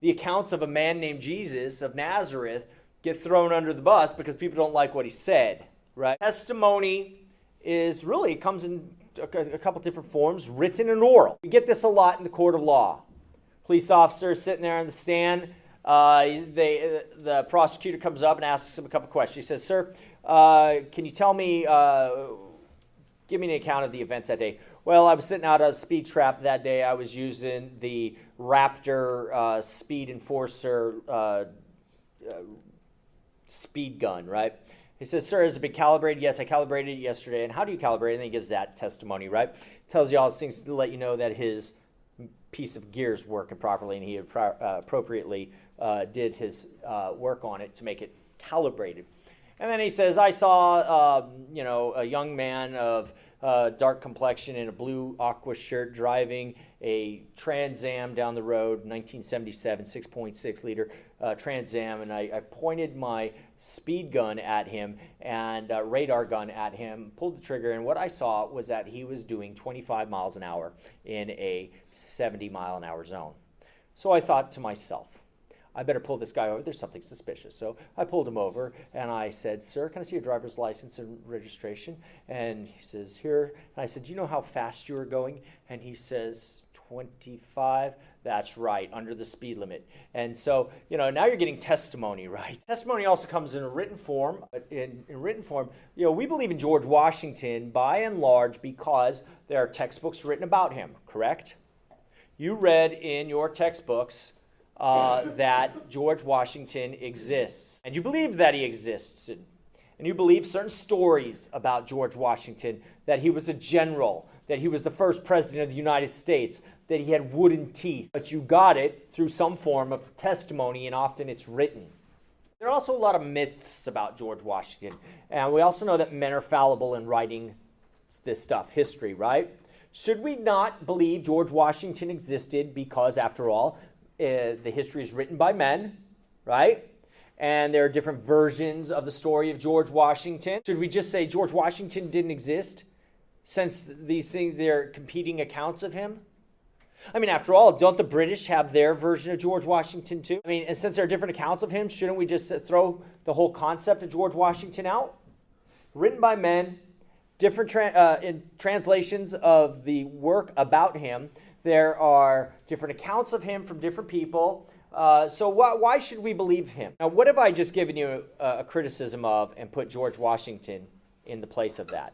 the accounts of a man named Jesus of Nazareth get thrown under the bus because people don't like what he said, right? Testimony comes in a couple different forms, written and oral. We get this a lot in the court of law. Police officer sitting there on the stand, the prosecutor comes up and asks him a couple questions. He says, "Sir, can you tell me, give me an account of the events that day?" "Well, I was sitting out a speed trap that day. I was using the Raptor Speed Enforcer speed gun," right? He says, "Sir, has it been calibrated?" "Yes, I calibrated it yesterday." "And how do you calibrate it?" And then he gives that testimony, right? Tells you all these things to let you know that his piece of gear is working properly and he appropriately did his work on it to make it calibrated. And then he says, "I saw, a young man of dark complexion in a blue aqua shirt driving a Trans Am down the road, 1977, 6.6 liter Trans Am, and I pointed my speed gun at him and radar gun at him, pulled the trigger, and what I saw was that he was doing 25 miles an hour in a 70 mile an hour zone. So I thought to myself, I better pull this guy over. There's something suspicious." So I pulled him over and I said, "Sir, can I see your driver's license and registration?" And he says, "Here." And I said, "Do you know how fast you were going?" And he says, 25. "That's right, under the speed limit." And so, now you're getting testimony, right? Testimony also comes in a written form. But in written form, we believe in George Washington by and large because there are textbooks written about him, correct? You read in your textbooks that George Washington exists. And you believe that he existed. And you believe certain stories about George Washington, that he was a general, that he was the first president of the United States, that he had wooden teeth. But you got it through some form of testimony, and often it's written. There are also a lot of myths about George Washington. And we also know that men are fallible in writing this stuff, history, right? Should we not believe George Washington existed because, after all, the history is written by men, right? And there are different versions of the story of George Washington. Should we just say George Washington didn't exist, since these things, they're competing accounts of him? I mean, after all, don't the British have their version of George Washington too? I mean, and since there are different accounts of him, shouldn't we just throw the whole concept of George Washington out? Written by men, different in translations of the work about him. There are different accounts of him from different people. So why should we believe him? Now, what have I just given you a criticism of and put George Washington in the place of that?